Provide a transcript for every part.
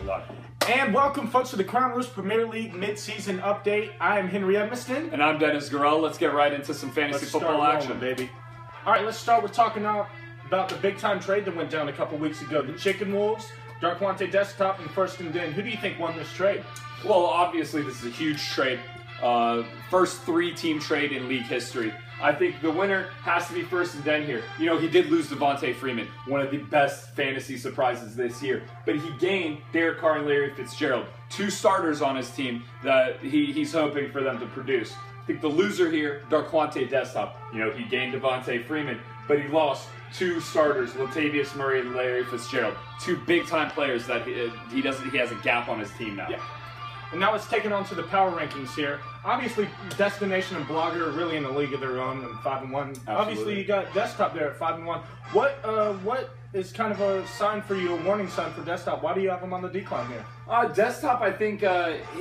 Live. And welcome, folks, to the Russe Premier League mid-season update. I am Henry Edmiston. And I'm Dennis Garrell. Let's get right into some fantasy football action, baby. All right, let's start with talking about the big-time trade that went down a couple weeks ago. The Chicken Wolves, Darquante Desktop, and First and Den. Who do you think won this trade? Well, obviously, this is a huge trade. First three-team trade in league history. I think the winner has to be First and Den here. You know, he did lose Devontae Freeman, one of the best fantasy surprises this year. But he gained Derek Carr and Larry Fitzgerald, two starters on his team that he's hoping for them to produce. I think the loser here, Darquante Desktop. You know, he gained Devontae Freeman, but he lost two starters, Latavius Murray and Larry Fitzgerald. Two big-time players that he has a gap on his team now. Yeah. And now let's take it on to the power rankings here. Obviously, Destination and Blogger are really in a league of their own and 5-1. Absolutely. Obviously, you got Desktop there at 5-1. What is kind of a sign for you, a warning sign for Desktop? Why do you have him on the decline here? Desktop, I think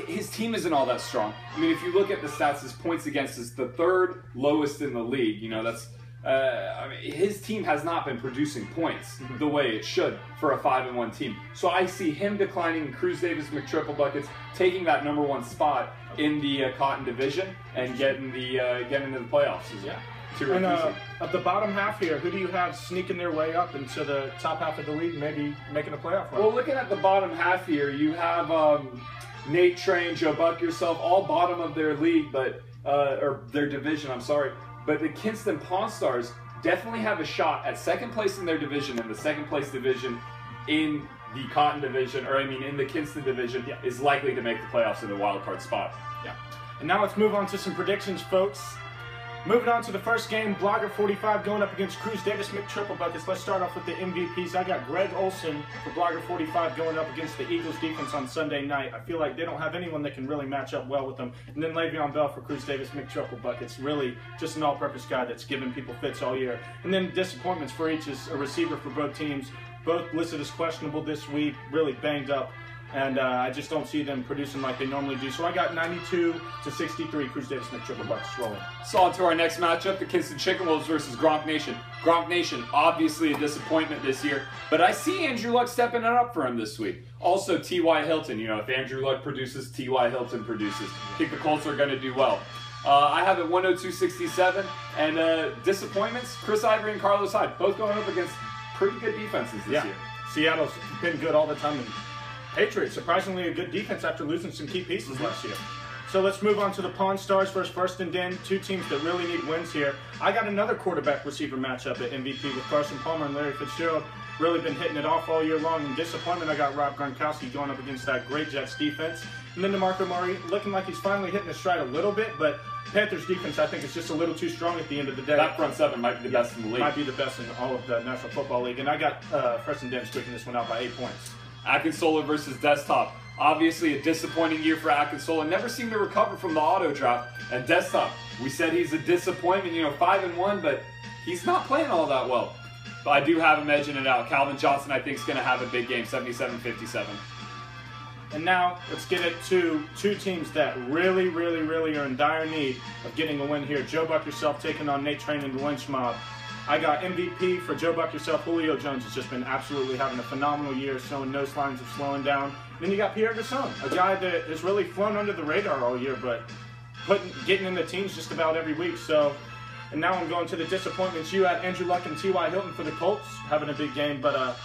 his team isn't all that strong. I mean, if you look at the stats, his points against is the third lowest in the league. You know, that's I mean, his team has not been producing points the way it should for a 5-1 team. So I see him declining, Cruz Davis McTriple Buckets taking that #1 spot in the Cotton Division and getting into the playoffs. Yeah. And at the bottom half here, who do you have sneaking their way up into the top half of the league, maybe making a playoff run? Well, looking at the bottom half here, you have Nate Train, Joe Buck, yourself, all bottom of their league, but or their division. I'm sorry. But the Kinston Pawn Stars definitely have a shot at second place in their division, and the second place division in the Cotton Division, or I mean in the Kinston Division, is likely to make the playoffs in the wild card spot. Yeah. And now let's move on to some predictions, folks. Moving on to the first game, Blogger 45 going up against Cruz Davis McTriple Buckets. Let's start off with the MVPs. I got Greg Olson for Blogger 45 going up against the Eagles defense on Sunday night. I feel like they don't have anyone that can really match up well with them. And then Le'Veon Bell for Cruz Davis McTriple Buckets. Really just an all-purpose guy that's given people fits all year. And then disappointments for each is a receiver for both teams. Both listed as questionable this week, really banged up. And I just don't see them producing like they normally do. So I got 92-63 Cruz Davis McTriple Buckets rolling. So on to our next matchup, the Kinston Chicken Wolves versus Gronk Nation. Gronk Nation, obviously a disappointment this year, but I see Andrew Luck stepping it up for him this week. Also, T.Y. Hilton. You know, if Andrew Luck produces, T.Y. Hilton produces. I think the Colts are going to do well. I have it 102-67, and disappointments, Chris Ivory and Carlos Hyde, both going up against pretty good defenses this year. Seattle's been good all the time. And Patriots, surprisingly a good defense after losing some key pieces last year. So let's move on to the Pawn Stars versus First and Den, two teams that really need wins here. I got another quarterback receiver matchup at MVP with Carson Palmer and Larry Fitzgerald. Really been hitting it off all year long. In disappointment, I got Rob Gronkowski going up against that great Jets defense. And then DeMarco Murray looking like he's finally hitting his stride a little bit, but Panthers defense, I think, is just a little too strong at the end of the day. That front seven might be the best in the league. Might be the best in all of the National Football League. And I got First and Den squeaking this one out by 8 points. Akinsola versus Desktop. Obviously a disappointing year for Akinsola. Never seemed to recover from the auto drop. And Desktop, we said he's a disappointment, you know, 5-1, but he's not playing all that well. But I do have him edging it out. Calvin Johnson, I think, is going to have a big game, 77-57. And now let's get it to two teams that really are in dire need of getting a win here. Joe Buck yourself taking on Nate Train and the Lynch Mob. I got MVP for Joe Buck yourself. Julio Jones has just been absolutely having a phenomenal year, showing no signs of slowing down. Then you got Pierre Garçon, a guy that has really flown under the radar all year, but getting in the teams just about every week. So, and now I'm going to the disappointments. You had Andrew Luck and T.Y. Hilton for the Colts, having a big game, but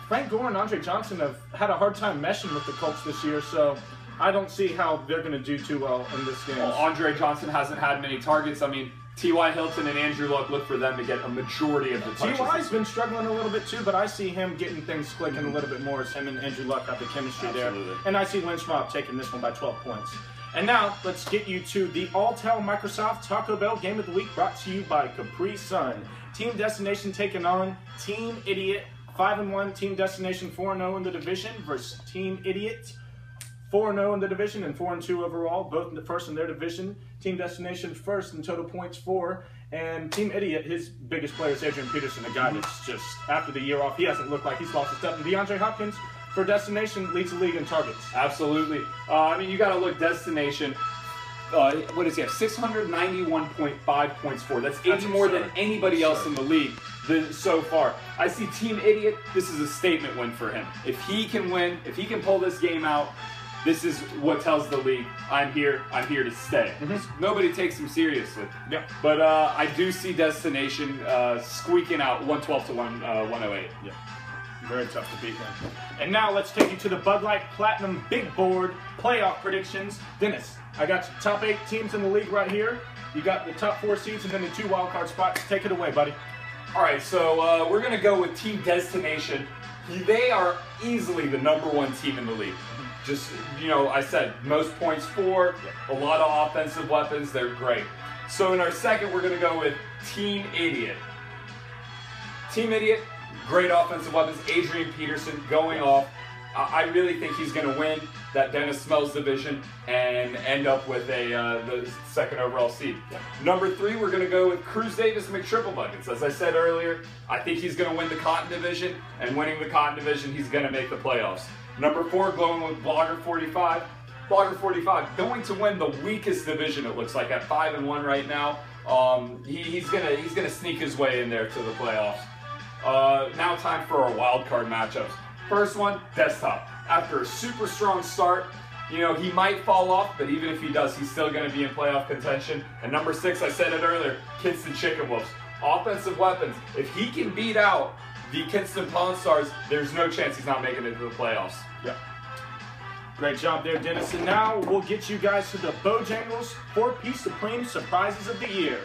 Frank Gore and Andre Johnson have had a hard time meshing with the Colts this year, so I don't see how they're going to do too well in this game. Well, Andre Johnson hasn't had many targets. I mean, T.Y. Hilton and Andrew Luck look for them to get a majority of the touches. T.Y.'s been struggling a little bit too, but I see him getting things clicking a little bit more as him and Andrew Luck have the chemistry there. And I see Lynch Mob taking this one by 12 points. And now, let's get you to the Alltel Microsoft Taco Bell Game of the Week, brought to you by Capri Sun. Team Destination taking on Team Idiot. 5-1, Team Destination 4-0 in the division versus Team Idiot. 4-0 in the division and 4-2 overall, both in the first in their division. Team Destination first in total points 4, and Team Idiot, his biggest player is Adrian Peterson, a guy that's just, after the year off, he hasn't looked like he's lost his step. And DeAndre Hopkins for Destination leads the league in targets. Absolutely. I mean, you got to look Destination. what does he have? 691.5 points for. That's 80 more than absurd. anybody else in the league so far. I see Team Idiot. This is a statement win for him. If he can win, if he can pull this game out, this is what tells the league, I'm here to stay. Nobody takes him seriously. Yeah. But I do see Destination squeaking out 112 to 108. Yeah. Very tough to beat him. And now let's take you to the Bud Light Platinum Big Board playoff predictions. Dennis, I got your top 8 teams in the league right here. You got the top 4 seeds and then the 2 wild card spots. Take it away, buddy. All right, so we're going to go with Team Destination. They are easily the #1 team in the league. Just, I said, most points for, a lot of offensive weapons. They're great. So in our second, we're going to go with Team Idiot. Team Idiot, great offensive weapons. Adrian Peterson going off. I really think he's going to win that Dennis Smells division and end up with the second overall seed. Number 3, we're going to go with Cruz Davis McTriple Buckets. As I said earlier, I think he's going to win the Cotton division, and winning the Cotton division, he's going to make the playoffs. Number 4, going with Blogger 45. Blogger 45 going to win the weakest division. It looks like at 5-1 right now. He's gonna sneak his way in there to the playoffs. Now time for our wild card matchups. First one, Desktop. After a super strong start, he might fall off, but even if he does, he's still going to be in playoff contention. And number 6, I said it earlier, Kinston Chicken Wolves. Offensive weapons. If he can beat out the Kinston Pawn Stars, there's no chance he's not making it to the playoffs. Yeah. Great job there, Dennis. And now we'll get you guys to the Bojangles 4-piece Supreme Surprises of the Year.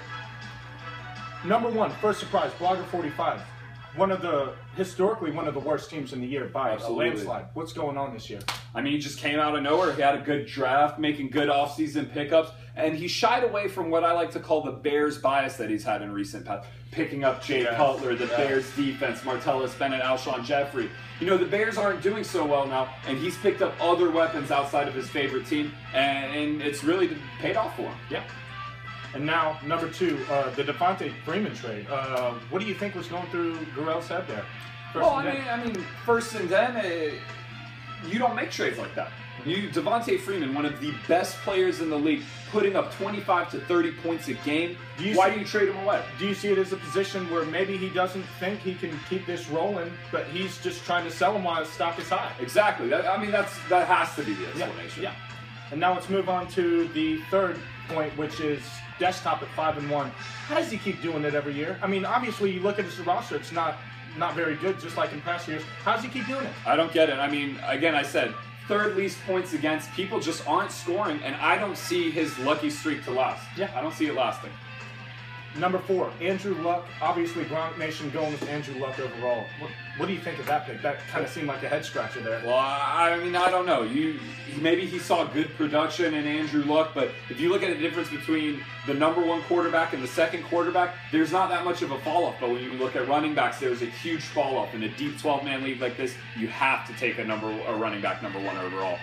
Number 1, first surprise, Blogger 45. Historically one of the worst teams in the year by a landslide. What's going on this year? I mean, he just came out of nowhere. He had a good draft, making good offseason pickups, and he shied away from what I like to call the Bears bias that he's had in recent past. Picking up Jay Cutler, the Bears defense, Martellus Bennett, Alshon Jeffrey. The Bears aren't doing so well now, and he's picked up other weapons outside of his favorite team, and it's really paid off for him. Yeah. And now, number 2, the Devontae Freeman trade. What do you think was going through Gurrell's head there? First and then, you don't make trades like that. Devontae Freeman, one of the best players in the league, putting up 25 to 30 points a game. Why do you trade him away? Do you see it as a position where maybe he doesn't think he can keep this rolling, but he's just trying to sell him while his stock is high? Exactly. That has to be the explanation. Yeah. And now let's move on to the third point, which is Desktop at 5-1. How does he keep doing it every year? Obviously, you look at his roster; it's not very good, just like in past years. How does he keep doing it? I don't get it. Again, I said third least points against. People just aren't scoring, and I don't see his lucky streak to last. Yeah, I don't see it lasting. Number 4, Andrew Luck. Obviously, Gronk Nation going with Andrew Luck overall. What do you think of that pick? That kind of seemed like a head scratcher there. Well, I don't know. Maybe he saw good production in Andrew Luck, but if you look at the difference between the #1 quarterback and the second quarterback, there's not that much of a fall-off. But when you look at running backs, there's a huge fall-off. In a deep 12-man league like this, you have to take a running back #1 overall.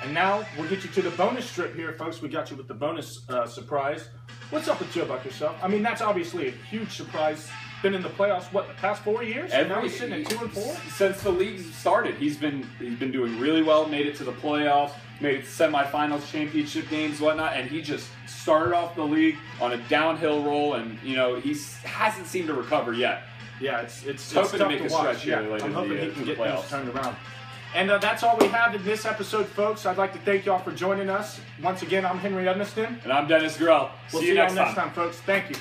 And now we'll get you to the bonus strip here, folks. We got you with the bonus surprise. What's up with Joe Buck yourself? That's obviously a huge surprise. Been in the playoffs, the past 4 years? Now he's sitting at 2-4? Since the league started, he's been doing really well, made it to the playoffs, made it to semifinals, championship games, whatnot, and he just started off the league on a downhill roll, and, he hasn't seemed to recover yet. Yeah, it's hoping tough to make to a watch. stretch here later I'm hoping he can get playoffs. things turned around. And that's all we have in this episode, folks. I'd like to thank y'all for joining us. Once again, I'm Henry Edmiston. And I'm Dennis Gurrell. We'll see you all next time, folks. Thank you.